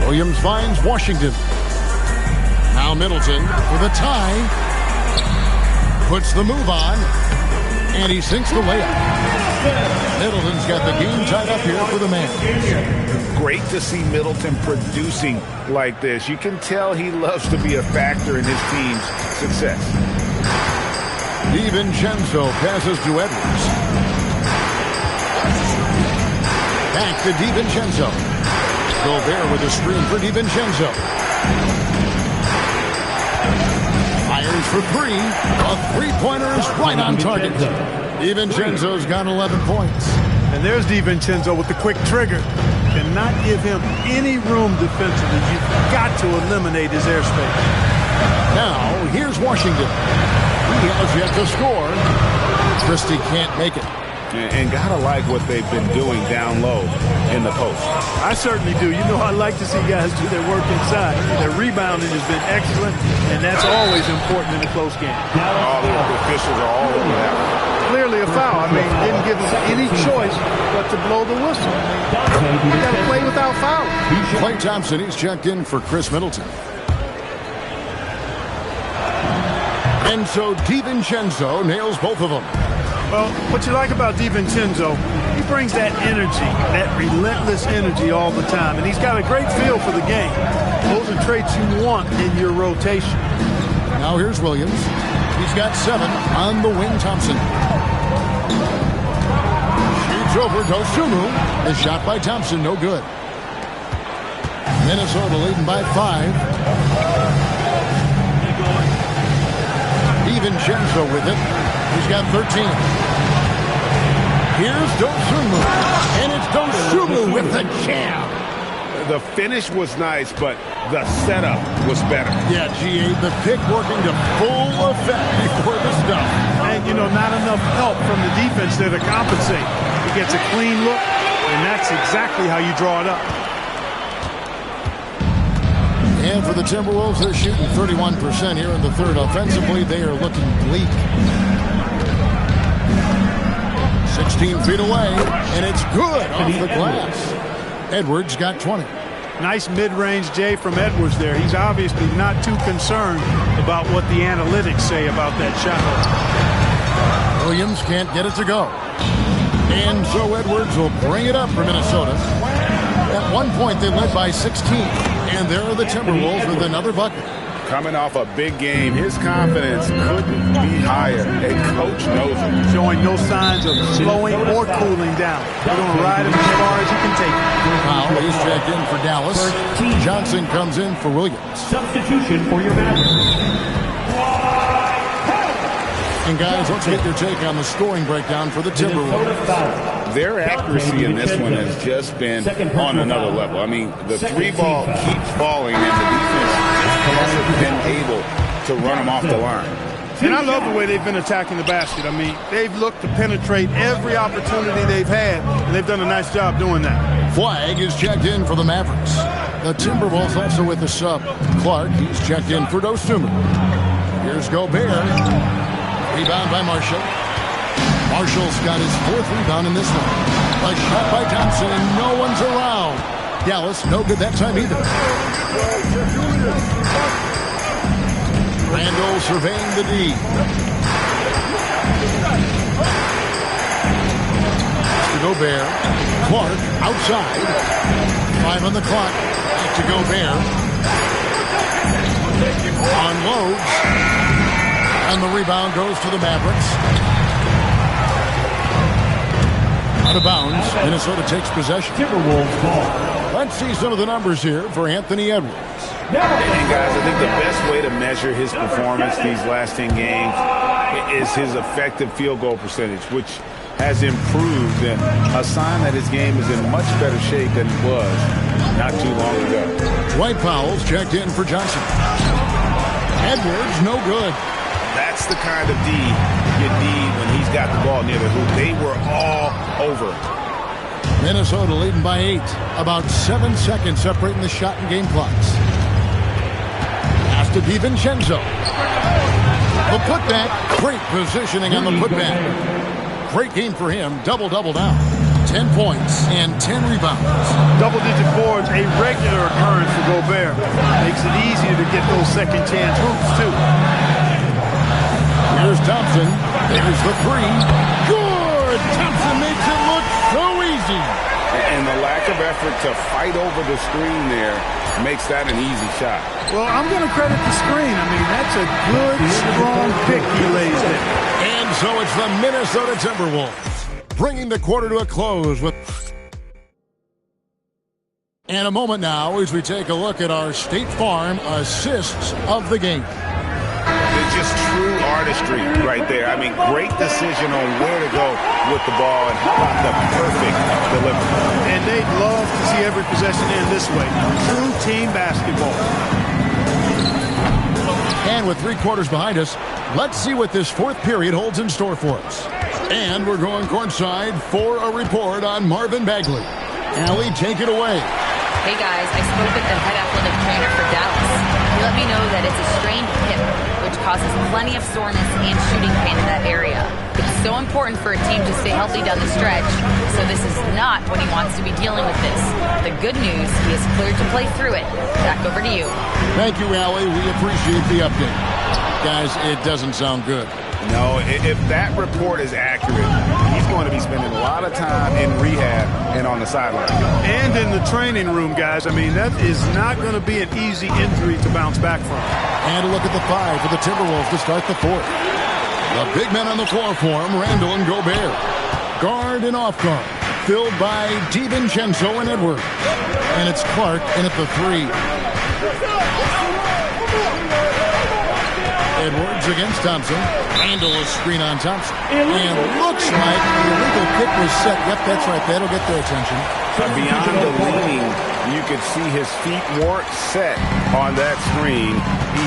Williams finds Washington. Now Middleton for the tie. Puts the move on. And he sinks the layup. Middleton's got the game tied up here for the Mavs. Great to see Middleton producing like this. You can tell he loves to be a factor in his team's success. DiVincenzo passes to Edwards. Back to DiVincenzo. Gobert with a screen for DiVincenzo. Fires for three. A three-pointer is right on target. DiVincenzo's got 11 points. And there's DiVincenzo with the quick trigger. Cannot give him any room defensively. You've got to eliminate his airspace. Now, here's Washington. He has yet to score. Christie can't make it. And gotta like what they've been doing down low in the post. I certainly do. You know, I like to see guys do their work inside. Their rebounding has been excellent, and that's always important in a close game. All the officials are all over that. Clearly a foul. I mean, didn't give us any choice but to blow the whistle. You got to play without fouling. Klay Thompson, he's checked in for Chris Middleton. And so DiVincenzo nails both of them. Well, what you like about DiVincenzo, he brings that energy, that relentless energy all the time. And he's got a great feel for the game. Those are traits you want in your rotation. Now here's Williams. He's got 7 on the wing. Thompson shoots over Dosunmu. The shot by Thompson, no good. Minnesota leading by 5. DiVincenzo with it. He's got 13. Here's Dosunmu. And it's Dosunmu with the jam. The finish was nice, but the setup was better. Yeah, G.A., the pick working to full effect before the stuff. And, you know, not enough help from the defense there to compensate. He gets a clean look, and that's exactly how you draw it up. And for the Timberwolves, they're shooting 31% here in the third. Offensively, they are looking bleak. 16 feet away, and it's good off the glass. Edwards got 20. Nice mid-range Jay from Edwards there. He's obviously not too concerned about what the analytics say about that shot. Williams can't get it to go. And so Edwards will bring it up for Minnesota. At one point, they led by 16. And there are the Timberwolves with another bucket. Coming off a big game, his confidence couldn't be higher. And coach knows it. Showing no signs of slowing or cooling down. They're going to ride him as far as you can take him. Powell is checked in for Dallas. Johnson comes in for Williams. Substitution for your Mavs. And guys, let's get your take on the scoring breakdown for the Timberwolves. Their accuracy in this one has just been on another level. I mean, the 3-ball keeps falling, and the defense hasn't been able to run them off the line. And I love the way they've been attacking the basket. I mean, they've looked to penetrate every opportunity they've had, and they've done a nice job doing that. Flag is checked in for the Mavericks. The Timberwolves also with the sub. Clark, he's checked in for Dosunmu. Here's Gobert. Rebound by Marshall. Marshall's got his 4th rebound in this one. A shot by Thompson, and no one's around. Dallas, no good that time either. Randall surveying the D. To Gobert. Clark outside. 5 on the clock. Back to Gobert. Unloads. And the rebound goes to the Mavericks. Out of bounds. Minnesota takes possession. Timberwolves ball. Let's see some of the numbers here for Anthony Edwards. And guys, I think the best way to measure his performance these last 10 games is his effective field goal percentage, which has improved, and a sign that his game is in much better shape than it was not too long ago. Dwight Powell's checked in for Johnson. Edwards, no good. That's the kind of D you need when he's got the ball near the hoop. They were all over. Minnesota leading by 8. About 7 seconds separating the shot and game clocks. Pass to DiVincenzo. The putback. Great positioning on the putback. Great game for him. Double-double now. 10 points and 10 rebounds. Double-digit boards, a regular occurrence for Gobert. Makes it easier to get those second-chance hoops, too. Here's Thompson. There's the three. Good! Thompson makes it look so easy. And the lack of effort to fight over the screen there makes that an easy shot. Well, I'm going to credit the screen. I mean, that's a good, strong pick he lays there. And so it's the Minnesota Timberwolves bringing the quarter to a close with... And a moment now as we take a look at our State Farm assists of the game. It's just true artistry right there. I mean, great decision on where to go with the ball, and how about the perfect delivery. And they'd love to see every possession end this way. True team basketball. And with 3 quarters behind us, let's see what this fourth period holds in store for us. And we're going courtside for a report on Marvin Bagley. Allie, take it away. Hey guys, I spoke with the head athletic trainer for Dallas. He let me know that it's a strained hip, which causes plenty of soreness and shooting pain in that area. It's so important for a team to stay healthy down the stretch, so this is not when he wants to be dealing with this. The good news, he is cleared to play through it. Back over to you. Thank you, Allie. We appreciate the update. Guys, it doesn't sound good. No, if that report is accurate, he's going to be spending a lot of time in rehab and on the sideline. And in the training room, guys. I mean, that is not going to be an easy injury to bounce back from. And a look at the 5 for the Timberwolves to start the fourth. The big men on the floor for him, Randall and Gobert. Guard and off guard, filled by DiVincenzo and Edwards. And it's Clark in at the 3. Edwards against Thompson. Randall a screen on Thompson. And looks like the illegal kick was set. Yep, that's right. That'll get their attention. Beyond the leaning, you could see his feet weren't set on that screen.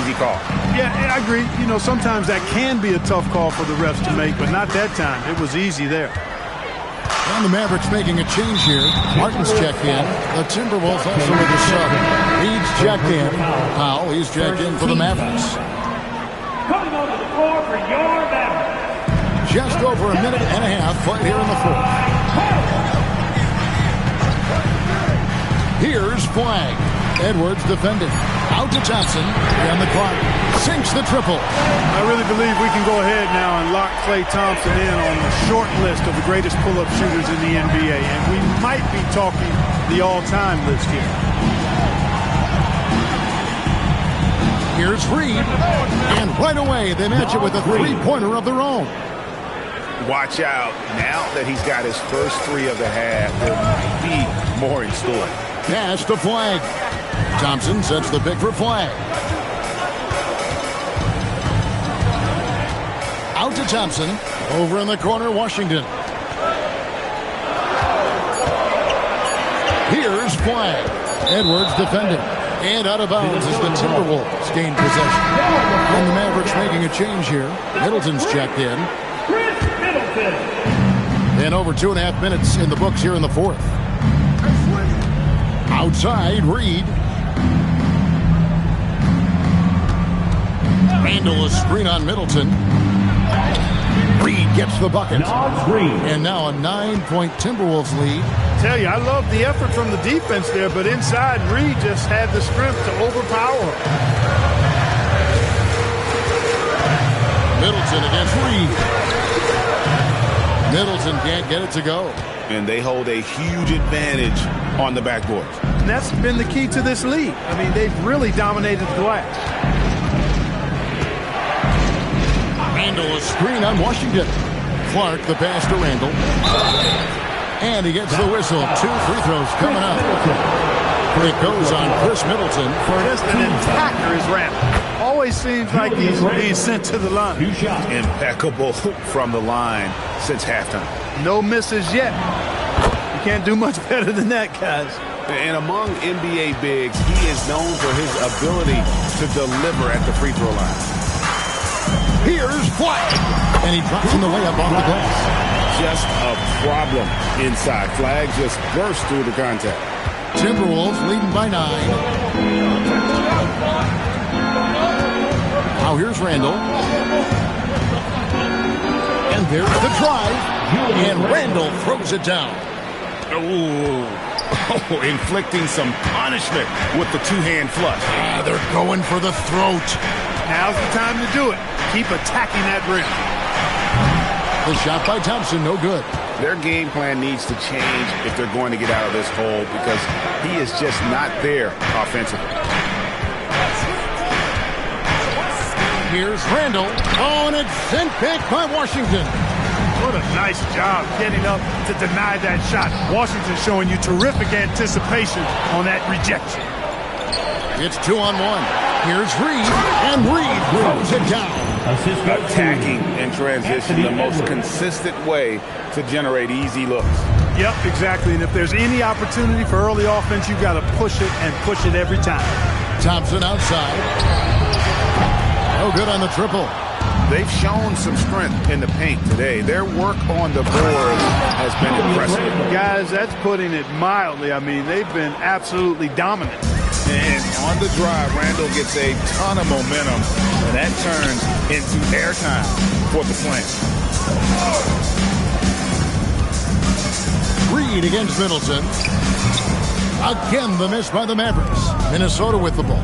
Easy call. Yeah, I agree. You know, sometimes that can be a tough call for the refs to make, but not that time. It was easy there. And the Mavericks making a change here. Martin's checked in. The Timberwolves also with a sub. Reed's checked in. Powell, he's checked in for the Mavericks. Coming onto the floor for your Mavericks. Just over a minute and a half played here in the fourth. Here's Flag. Edwards defending. Out to Thompson. And the clock sinks the triple. I really believe we can go ahead now and lock Klay Thompson in on the short list of the greatest pull-up shooters in the NBA. And we might be talking the all-time list here. Here's Reed. And right away, they match it with a three-pointer of their own. Watch out. Now that he's got his first 3 of the half, there might be more in store. Pass to Flag. Thompson sets the pick for Flag. Out to Thompson. Over in the corner, Washington. Here's Flag. Edwards defending. And out of bounds as the Timberwolves gain possession. And the Mavericks making a change here. Middleton's checked in. And over 2.5 minutes in the books here in the fourth. Outside, Reed. Randall a screen on Middleton. Reed gets the bucket. And now a 9-point Timberwolves lead. Tell you, I love the effort from the defense there, but inside, Reed just had the strength to overpower him. Middleton against Reed. Middleton can't get it to go. And they hold a huge advantage on the backboard. And that's been the key to this league. I mean, they've really dominated the glass. Randall a screen on Washington. Clark the pass to Randall. And he gets the whistle. 2 free throws coming up. It goes on Chris Middleton. Just an attacker is Randall. Always seems like he's being sent to the line. Impeccable from the line since halftime. No misses yet. You can't do much better than that, guys. And among NBA bigs, he is known for his ability to deliver at the free throw line. Here's Flag. And he drops in the layup off the glass. Just a problem inside. Flag just burst through the contact. Timberwolves leading by 9. Now here's Randall. And there's the drive. And Randall throws it down. Oh, inflicting some punishment with the 2-hand flush. They're going for the throat. Now's the time to do it. Keep attacking that rim. The shot by Thompson, no good. Their game plan needs to change if they're going to get out of this hole because he is just not there offensively. Here's Randall. Oh, and it's sent back by Washington. What a nice job getting up to deny that shot. Washington showing you terrific anticipation on that rejection. It's 2-on-1. Here's Reed, and Reed throws it down. Attacking in transition, the most consistent way to generate easy looks. Yep, exactly. And if there's any opportunity for early offense, you've got to push it and push it every time. Thompson outside. No good on the triple. They've shown some strength in the paint today. Their work on the boards has been impressive. Guys, that's putting it mildly. I mean, they've been absolutely dominant. And on the drive, Randall gets a ton of momentum, and that turns into airtime for the Flames. Reed against Middleton. Again, the miss by the Mavericks. Minnesota with the ball.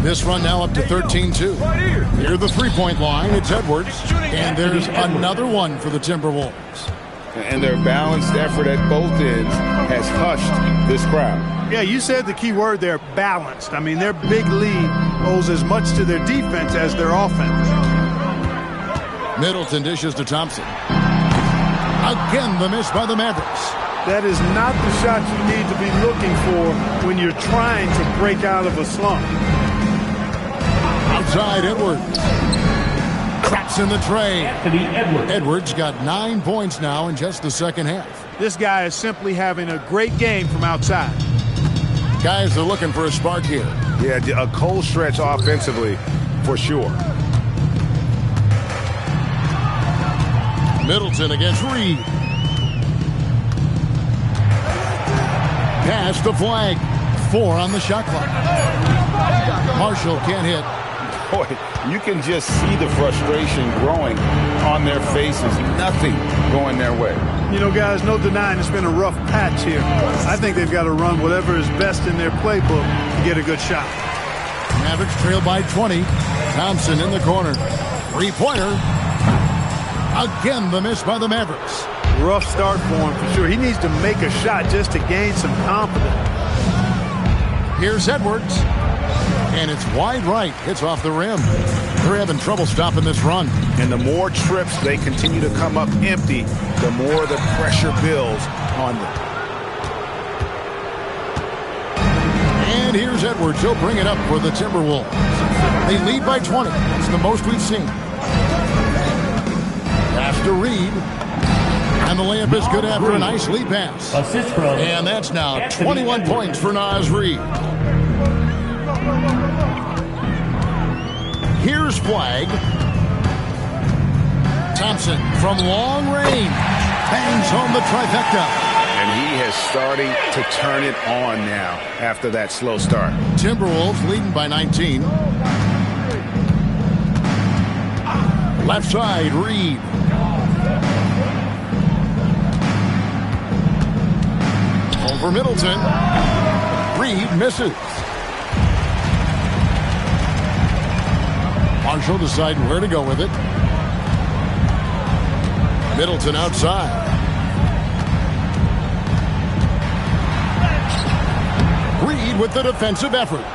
This run now up to 13-2. Near the three-point line, it's Edwards. And there's another one for the Timberwolves. And their balanced effort at both ends has hushed this crowd. Yeah, you said the key word there, balanced. I mean, their big lead owes as much to their defense as their offense. Middleton dishes to Thompson. Again, the miss by the Mavericks. That is not the shot you need to be looking for when you're trying to break out of a slump. Outside, Edwards. Traps in the tray. Edwards got 9 points now in just the second half. This guy is simply having a great game from outside. Guys are looking for a spark here. Yeah, a cold stretch offensively, for sure. Middleton against Reed. Pass the flag. 4 on the shot clock. Marshall can't hit. Boy, you can just see the frustration growing on their faces. Nothing going their way. You know, guys, no denying it's been a rough patch here. I think they've got to run whatever is best in their playbook to get a good shot. Mavericks trail by 20. Thompson in the corner. Three-pointer. Again, the miss by the Mavericks. Rough start for him for sure. He needs to make a shot just to gain some confidence. Here's Edwards. And it's wide right. Hits off the rim. They're having trouble stopping this run. And the more trips they continue to come up empty, the more the pressure builds on them. And here's Edwards. He'll bring it up for the Timberwolves. They lead by 20. It's the most we've seen. Pass to Reed. And the layup is good after a nice lead pass. And that's now 21 points for Naz Reid. Here's Flag. Thompson from long range. Bangs home the trifecta. And he has starting to turn it on now after that slow start. Timberwolves leading by 19. Left side, Reed. Over Middleton. Reed misses. Marshall deciding where to go with it. Middleton outside. Reed with the defensive effort.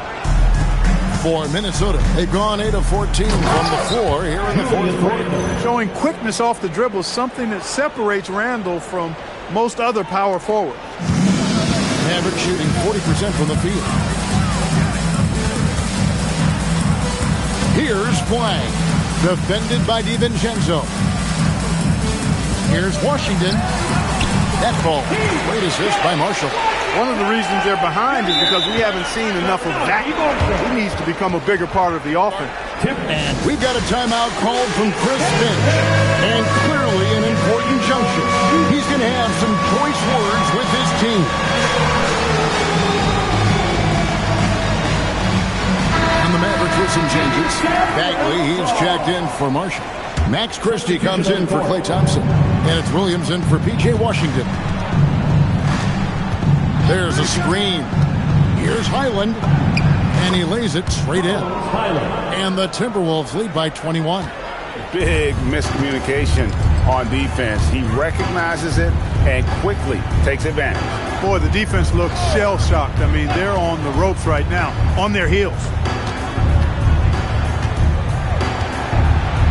For Minnesota, they've gone 8 of 14 from the floor here in the fourth quarter. Showing quickness off the dribble, something that separates Randall from most other power forwards. Mavericks shooting 40% from the field. Here's Flag, defended by DiVincenzo. Here's Washington. That ball, great assist by Marshall. One of the reasons they're behind is because we haven't seen enough of that. He needs to become a bigger part of the offense. We've got a timeout called from Chris Finch, and clearly an important juncture. He's going to have some choice words with his team. And the Mavericks with some changes. Bagley, he's checked in for Marshall. Max Christie comes in for Klay Thompson, and it's Williams in for P.J. Washington. There's a screen. Here's Highland, and he lays it straight in. And the Timberwolves lead by 21. Big miscommunication on defense. He recognizes it and quickly takes advantage. Boy, the defense looks shell-shocked. I mean, they're on the ropes right now, on their heels.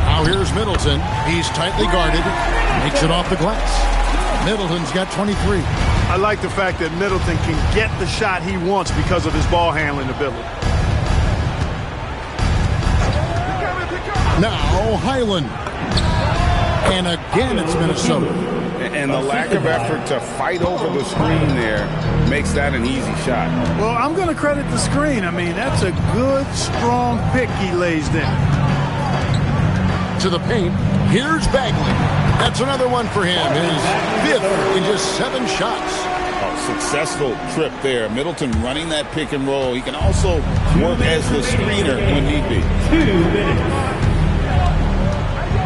Now here's Middleton. He's tightly guarded. Makes it off the glass. Middleton's got 23. I like the fact that Middleton can get the shot he wants because of his ball handling ability. Now Highland. And again it's Minnesota. And the lack of effort to fight over the screen there makes that an easy shot. Well, I'm going to credit the screen. I mean, that's a good, strong pick he lays there. To the paint. Here's Bagley. That's another one for him. His fifth in just 7 shots. Successful trip there. Middleton running that pick and roll. He can also work as the screener when need be. 2 minutes.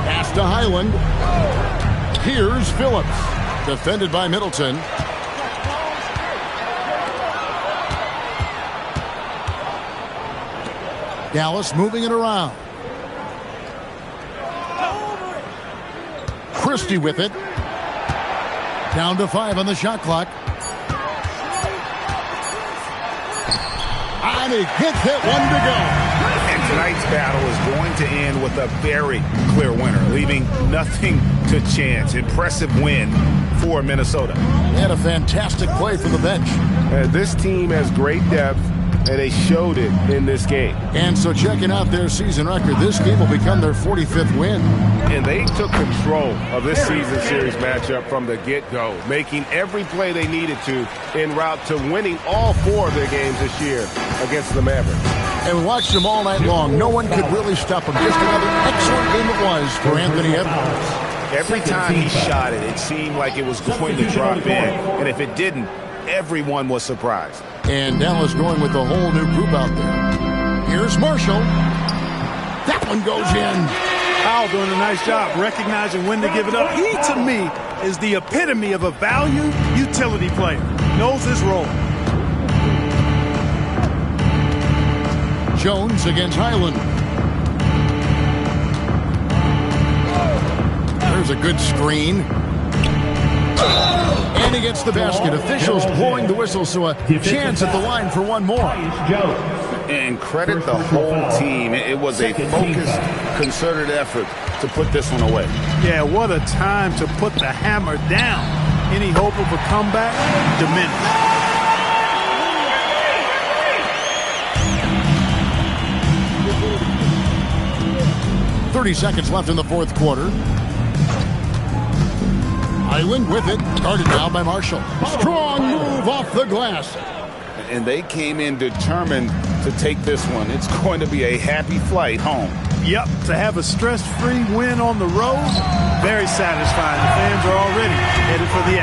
Pass to Highland. Here's Phillips. Defended by Middleton. Dallas moving it around. Christie with it. Down to 5 on the shot clock. And he gets it, 1 to go. And tonight's battle is going to end with a very clear winner, leaving nothing to chance. Impressive win for Minnesota. They had a fantastic play from the bench. This team has great depth, and they showed it in this game. And so checking out their season record, this game will become their 45th win. And they took control of this season series matchup from the get-go, making every play they needed to en route to winning all 4 of their games this year against the Mavericks. And we watched them all night long. No one could really stop them. Just another excellent game it was for Anthony Edwards. Every time he shot it, it seemed like it was going to drop in. And if it didn't, everyone was surprised. And Dallas going with a whole new group out there. Here's Marshall. That one goes in. Al doing a nice job recognizing when to give it up. He, to me, is the epitome of a value utility player. Knows his role. Jones against Highland. There's a good screen. And he gets the basket. Officials blowing the whistle, so a chance at the line for one more. And credit the whole team. It was a focused, concerted effort to put this one away. Yeah, what a time to put the hammer down. Any hope of a comeback? Diminished. 30 seconds left in the 4th quarter. Highland with it. Guarded now by Marshall. Strong move off the glass. And they came in determined to take this one. It's going to be a happy flight home. Yep, to have a stress-free win on the road, very satisfying. The fans are already headed for the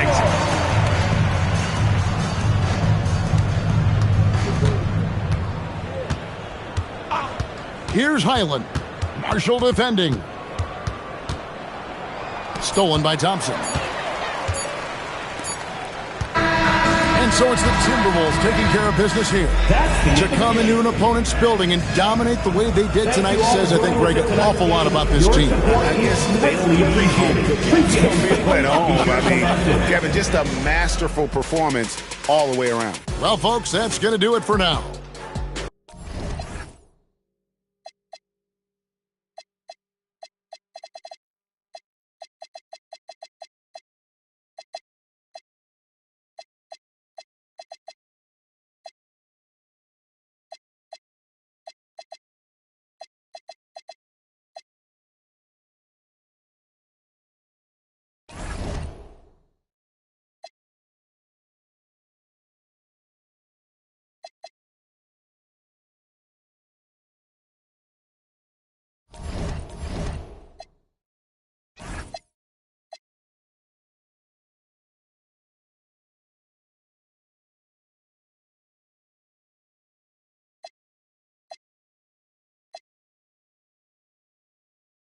exit. Here's Highland. Marshall defending. Stolen by Thompson. And so it's the Timberwolves taking care of business here. To come into an opponent's building and dominate the way they did tonight says, I think, Greg, an awful lot about this team. I guess they feel at home. I mean, Kevin, just a masterful performance all the way around. Well, folks, that's going to do it for now.